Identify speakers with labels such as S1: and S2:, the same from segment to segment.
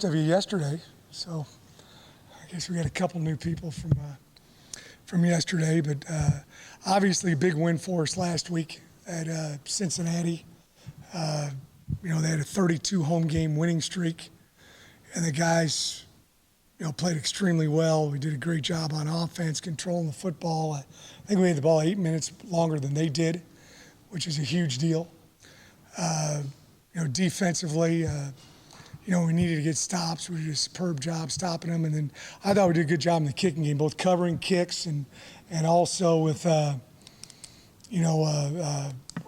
S1: Of you yesterday, so I guess we got a couple new people from yesterday, but obviously a big win for us last week at Cincinnati. They had a 32 home game winning streak, and the guys, played extremely well. We did a great job on offense, controlling the football. I think we had the ball 8 minutes longer than they did, which is a huge deal. Defensively, we needed to get stops. We did a superb job stopping them. And then I thought we did a good job in the kicking game, both covering kicks and also with,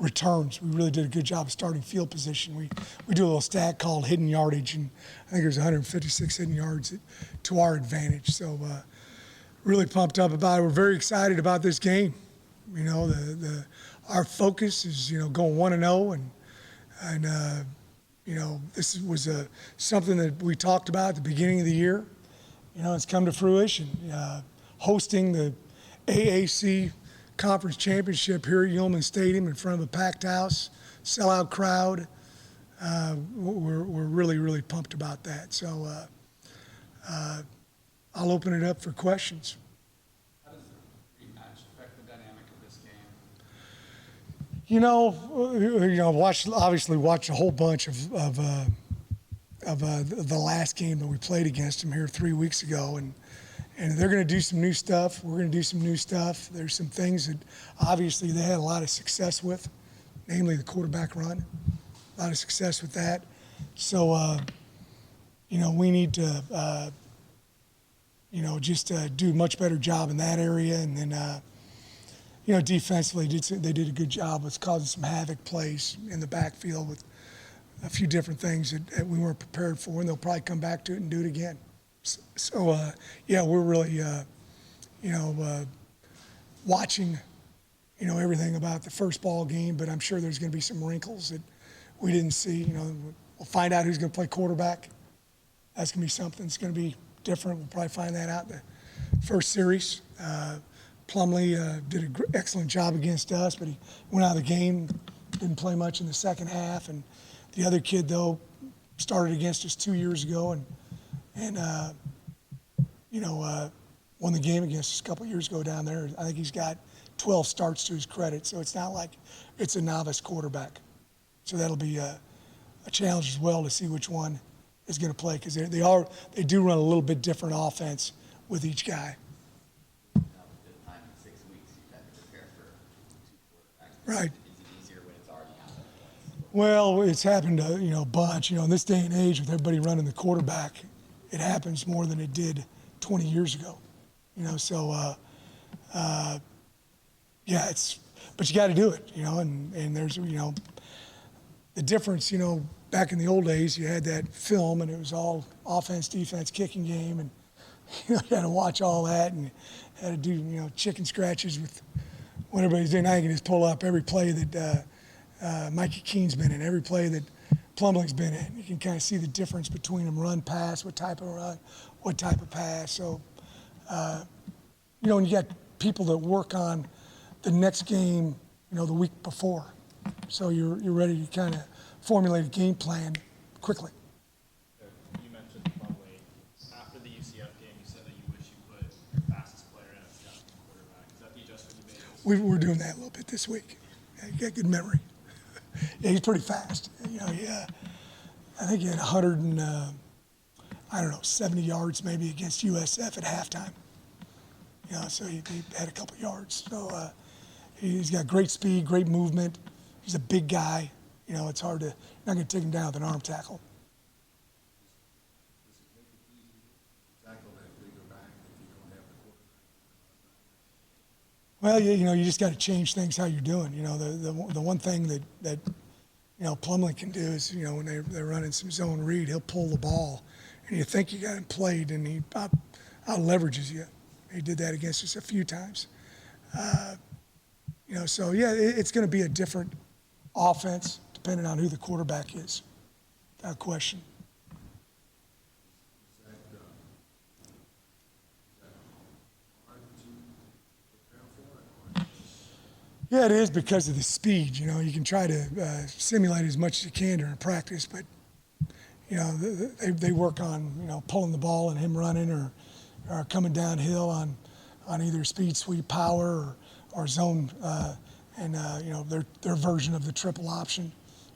S1: returns. We really did a good job of starting field position. We do a little stat called hidden yardage, and I think there's 156 hidden yards to our advantage. So really pumped up about it. We're very excited about this game. Our focus is, going 1-0 and this was something that we talked about at the beginning of the year. It's come to fruition. Hosting the AAC Conference Championship here at Yulman Stadium in front of a packed house, sellout crowd. We're really, really pumped about that. So I'll open it up for questions.
S2: How does the rematch affect the dynamic of this game?
S1: Watched a whole bunch of the last game that we played against them here 3 weeks ago, and they're going to do some new stuff. We're going to do some new stuff. There's some things that obviously they had a lot of success with, namely the quarterback run. A lot of success with that. So, we need to, do a much better job in that area, and then. Defensively, they did a good job with causing some havoc plays in the backfield with a few different things that we weren't prepared for, and they'll probably come back to it and do it again. So, we're really, watching, everything about the first ball game, but I'm sure there's going to be some wrinkles that we didn't see. We'll find out who's going to play quarterback. That's going to be something that's going to be different. We'll probably find that out in the first series. Plumlee did an excellent job against us, but he went out of the game, didn't play much in the second half. And the other kid, though, started against us 2 years ago and won the game against us a couple years ago down there. I think he's got 12 starts to his credit, so it's not like it's a novice quarterback. So that'll be a challenge as well to see which one is going to play, because they do run a little bit different offense with each guy. Right.
S2: Is it easier when it's already happened?
S1: Well, it's happened a bunch. In this day and age with everybody running the quarterback, it happens more than it did 20 years ago. But you got to do it. And there's the difference. Back in the old days, you had that film and it was all offense, defense, kicking game, and you had to watch all that and had to do chicken scratches with what everybody's doing. Now you can just pull up every play that Mikey Keene's been in, every play that Plumlee's been in. You can kind of see the difference between them: run, pass, what type of run, what type of pass. So, and you got people that work on the next game, the week before. So you're ready to kind of formulate a game plan quickly.
S3: You mentioned Plumlee. After the UCF game, you said that you wish you put your fastest player in as captain quarterback. Is that the adjustment you made?
S1: We're doing that a little bit this week. Yeah, you got good memory. Yeah, he's pretty fast. I think he had 70 yards maybe against USF at halftime. So he had a couple yards. So he's got great speed, great movement. He's a big guy. It's hard to, you're not going to take him down with an arm tackle. Well, you just got to change things how you're doing. The one thing that Plumlee can do is, when they're running some zone read, he'll pull the ball, and you think you got him played, and he out leverages you. He did that against us a few times. It's going to be a different offense depending on who the quarterback is, without question. Yeah, it is because of the speed. You can try to simulate as much as you can during practice, but they work on, pulling the ball and him running or coming downhill on either speed, sweep, power or zone, and their version of the triple option,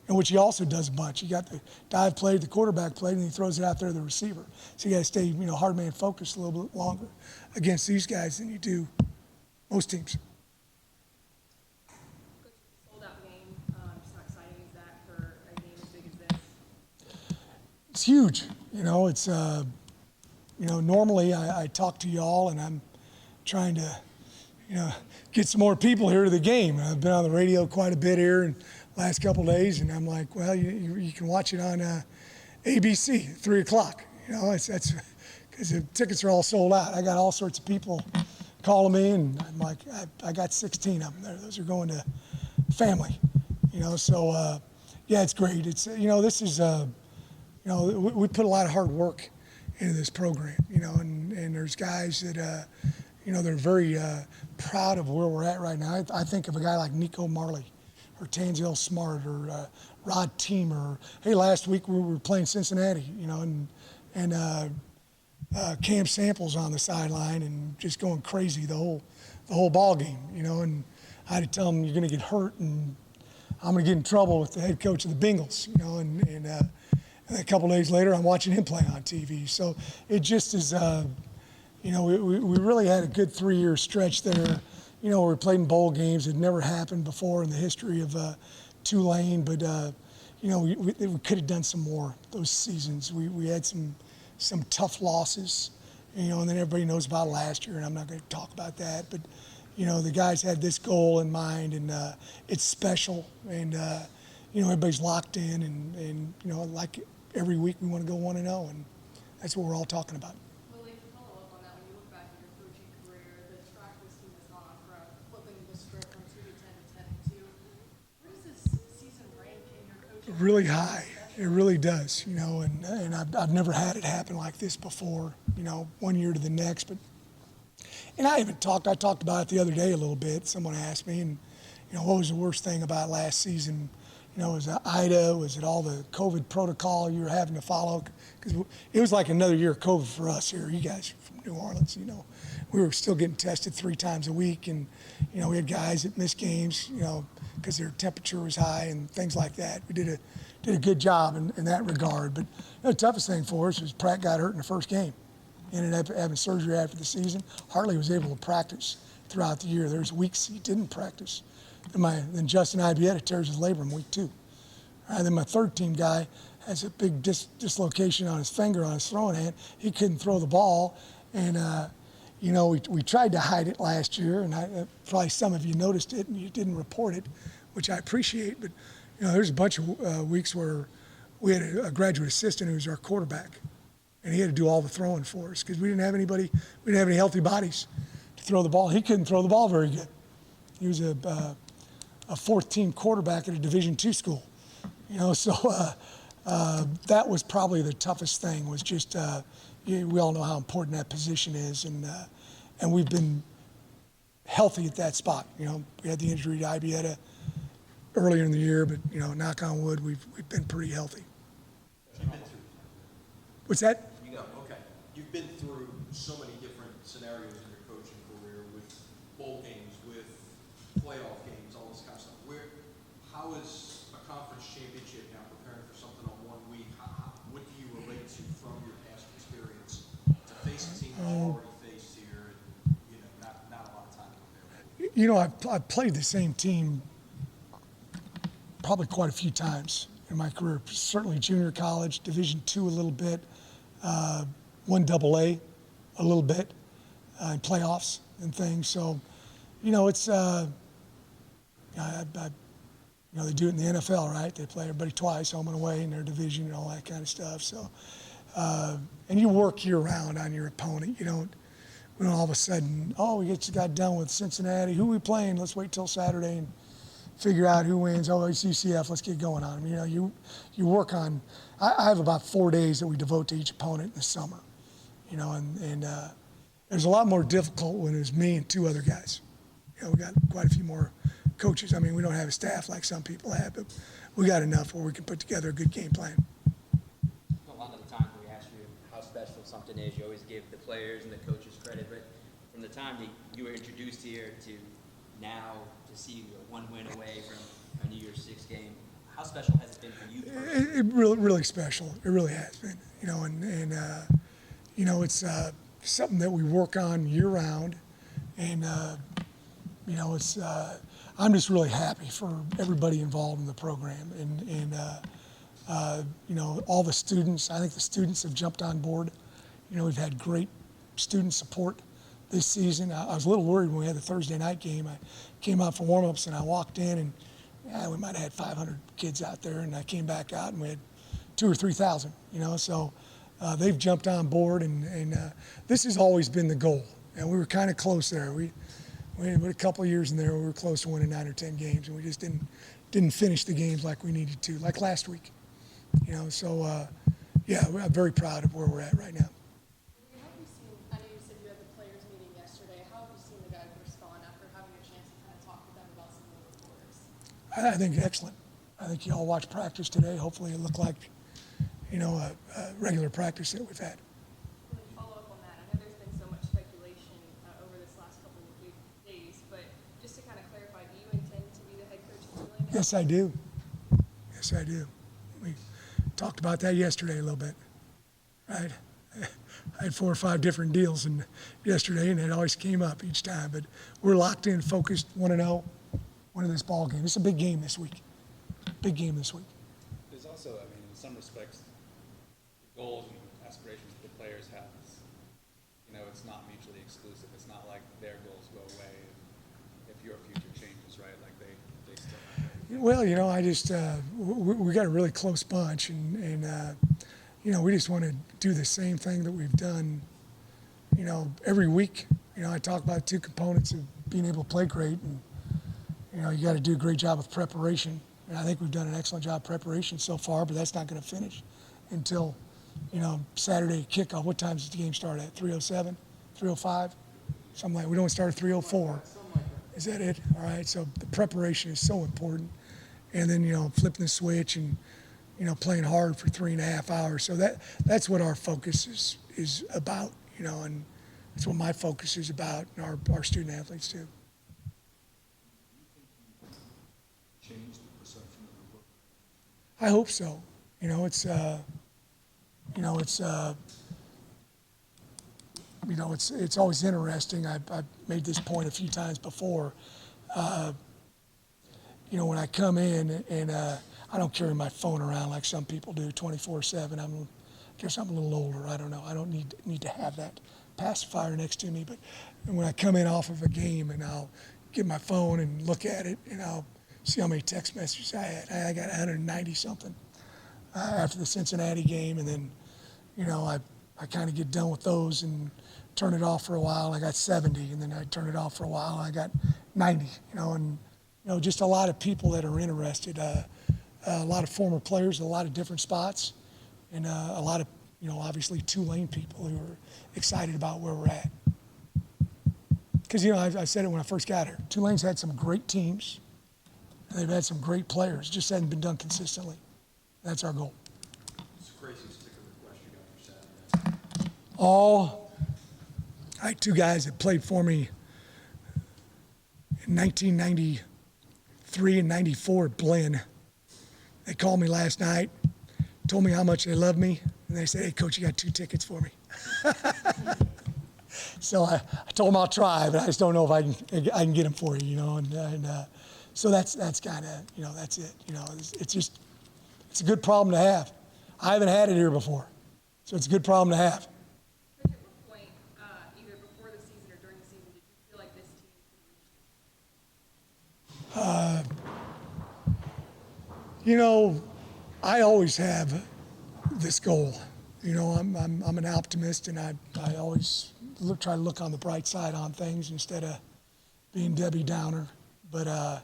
S1: and which he also does a bunch. You got the dive play, the quarterback play, and he throws it out there to the receiver. So you got to stay, hard man focused a little bit longer against these guys than you do most teams.
S4: Sold out game. Just how exciting is that for a game as big as this?
S1: It's huge. It's normally I talk to y'all and I'm trying to, get some more people here to the game. I've been on the radio quite a bit here in the last couple of days, and I'm like, well, you can watch it on ABC, 3 o'clock. That's because the tickets are all sold out. I got all sorts of people calling me, and I'm like, I got 16 of them there. Those are going to family, So yeah, it's great. It's this is we put a lot of hard work into this program, and there's guys that they're very proud of where we're at right now. I think of a guy like Nico Marley or Tanzel Smart or Rod Teamer. Hey, last week we were playing Cincinnati, and Cam Samples on the sideline and just going crazy the whole ball game, and I had to tell him, you're going to get hurt and I'm going to get in trouble with the head coach of the Bengals, and a couple days later I'm watching him play on TV. So it just is, we really had a good 3-year stretch there. We played in bowl games. It never happened before in the history of Tulane, but we could have done some more those seasons. We had some tough losses, and then everybody knows about last year, and I'm not going to talk about that. But the guys had this goal in mind, and it's special, and everybody's locked in, and like every week we want to go 1-0, and that's what we're all talking about.
S4: Willie, to follow up on that, when you look back at your coaching career, the track this team has gone from flipping the script from 2 to 10 to 10 to 2. Where does this season rank in your coaching?
S1: Really high. It really does, and I've never had it happen like this before, one year to the next. And I talked about it the other day a little bit. Someone asked me, and, what was the worst thing about last season? Was it Ida? Was it all the COVID protocol you were having to follow? Because it was like another year of COVID for us here. You guys from New Orleans, we were still getting tested 3 times a week, and we had guys that missed games, because their temperature was high and things like that. We did a good job in that regard. But the toughest thing for us was Pratt got hurt in the first game. Ended up having surgery after the season. Hardly was able to practice throughout the year. There's weeks he didn't practice. Then Justin Ibieta tears his labrum week 2. Then my third team guy has a big dislocation on his finger on his throwing hand. He couldn't throw the ball, and we tried to hide it last year, and probably some of you noticed it and you didn't report it, which I appreciate. But there's a bunch of weeks where we had a graduate assistant who was our quarterback, and he had to do all the throwing for us because we didn't have any healthy bodies to throw the ball. He couldn't throw the ball very good. He was a fourth-team quarterback at a Division II school, So that was probably the toughest thing. Was just we all know how important that position is, and we've been healthy at that spot. We had the injury to Ibieta earlier in the year, but knock on wood, we've been pretty healthy. What's that?
S5: Okay. You've been through so many different scenarios in your coaching career with bowl games, with playoff games, all this kind of stuff. How is a conference championship now preparing for something on 1 week? What do you relate to from your past experience to face a team you've already faced here and, not a lot of time to prepare?
S1: I've played the same team probably quite a few times in my career, certainly junior college, Division II a little bit, 1AA a little bit, in playoffs and things. So, it's, they do it in the NFL, right? They play everybody twice, home and away in their division and all that kind of stuff. So, and you work year round on your opponent. We don't all of a sudden, we just got done with Cincinnati. Who are we playing? Let's wait till Saturday and figure out who wins. It's UCF. Let's get going on them. You work on. I have about 4 days that we devote to each opponent in the summer. And it was a lot more difficult when it was me and 2 other guys. We got quite a few more coaches. We don't have a staff like some people have, but we got enough where we can put together a good game plan.
S6: special something is. You always give the players and the coaches credit, but from the time that you were introduced here to now to see one win away from a New Year's Six game, how special has it been for you personally?
S1: It really, really special. It really has been, it's something that we work on year round, and it's. I'm just really happy for everybody involved in the program, and all the students. I think the students have jumped on board. We've had great student support this season. I was a little worried when we had the Thursday night game. I came out for warm-ups and I walked in, and we might have had 500 kids out there, and I came back out and we had 2,000 or 3,000. So they've jumped on board, and this has always been the goal. And we were kind of close there. We had a couple of years in there where we were close to winning 9 or 10 games, and we just didn't finish the games like we needed to, like last week. I'm very proud of where we're at right now.
S4: How have you seen, I know you said you had the players meeting yesterday, how have you seen the guys respond after having a chance to kind of talk with them about some of the reporters?
S1: I think excellent. I think you all watched practice today. Hopefully it looked like, a regular practice that we've had.
S4: Really follow up on that. I know there's been so much speculation over this last couple of days, but just to kind of clarify, do you intend to be the head coach of Tulane?
S1: Yes, I do. Yes, I do. We talked about that yesterday a little bit, right? I had 4 or 5 different deals yesterday, and it always came up each time. But we're locked in, focused, 1-0, winning this ball game. It's a big game this week. Big game this week.
S2: There's also, in some respects, the goals and aspirations that the players have. It's not mutually exclusive. It's not like their goals go away if your future changes, right? Like they still have that.
S1: Well, I just we got a really close bunch, and we just want to do the same thing that we've done, every week. I talk about 2 components of being able to play great, and you got to do a great job of preparation. And I think we've done an excellent job of preparation so far, but that's not going to finish until Saturday kickoff. What time does the game start at? 3:07, 3:05, something like. We don't start at 3:04. Is that it? All right. So the preparation is so important, and then flipping the switch and playing hard for 3.5 hours. So that's what our focus is about. And that's what my focus is about, and our student athletes too.
S2: Change the perception of the book.
S1: I hope so. It's always interesting. I've made this point a few times before. When I come in and I don't carry my phone around like some people do 24/7. I guess I'm a little older. I don't know. I don't need to have that pacifier next to me. But when I come in off of a game, and I'll get my phone and look at it, and I'll see how many text messages I had. I got 190 something after the Cincinnati game, and then I kind of get done with those and turn it off for a while. I got 70, and then I turn it off for a while. And I got 90. Just a lot of people that are interested. A lot of former players, a lot of different spots, and a lot of obviously Tulane people who are excited about where we're at. Because I said it when I first got here. Tulane's had some great teams, and they've had some great players. It just hasn't been done consistently. That's our goal.
S5: It's the craziest sticker request you got for Saturday.
S1: I had 2 guys that played for me in 1993 and 94 at Blinn. They called me last night, told me how much they love me, and they said, "Hey, Coach, you got 2 tickets for me." So I told them I'll try, but I just don't know if I can get them for you, so that's kind of, that's it. It's a good problem to have. I haven't had it here before, so it's a good problem to have.
S4: Coach, at what point, either before the season or during the season, did you feel like this team could reach?
S1: I always have this goal. I'm an optimist, and I always try to look on the bright side on things instead of being Debbie Downer. But I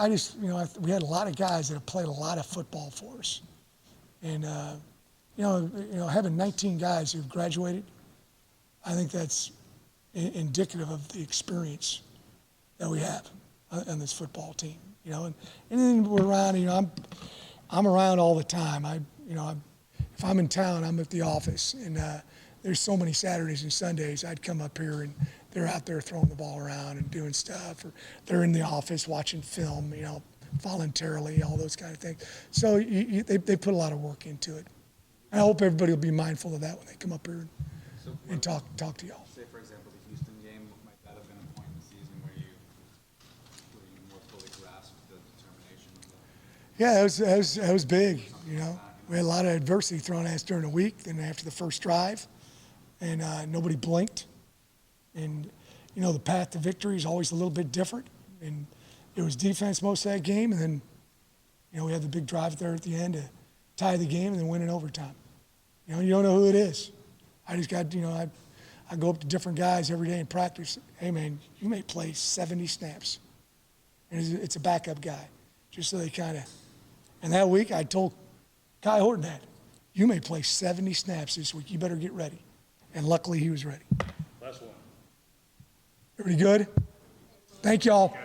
S1: just we had a lot of guys that have played a lot of football for us, and having 19 guys who've graduated, I think that's indicative of the experience that we have on this football team. And then we're around. I'm around all the time. if I'm in town, I'm at the office, and there's so many Saturdays and Sundays I'd come up here and they're out there throwing the ball around and doing stuff, or they're in the office watching film, voluntarily, all those kind of things. So they put a lot of work into it. I hope everybody will be mindful of that when they come up here and talk to y'all.
S2: Say, for example, the Houston game, might that have been a point in the season where you more fully grasped the determination of the
S1: Yeah, it was big, We had a lot of adversity thrown at us during the week, then after the first drive, and nobody blinked. And, the path to victory is always a little bit different. And it was defense most of that game, and then, we had the big drive there at the end to tie the game and then win in overtime. You don't know who it is. I just got, I go up to different guys every day in practice. Hey, man, you may play 70 snaps. And it's a backup guy, just so they kind of. And that week, I told Kai Horton that. You may play 70 snaps this week. You better get ready. And luckily, he was ready.
S7: Last one.
S1: Everybody good? Thank y'all.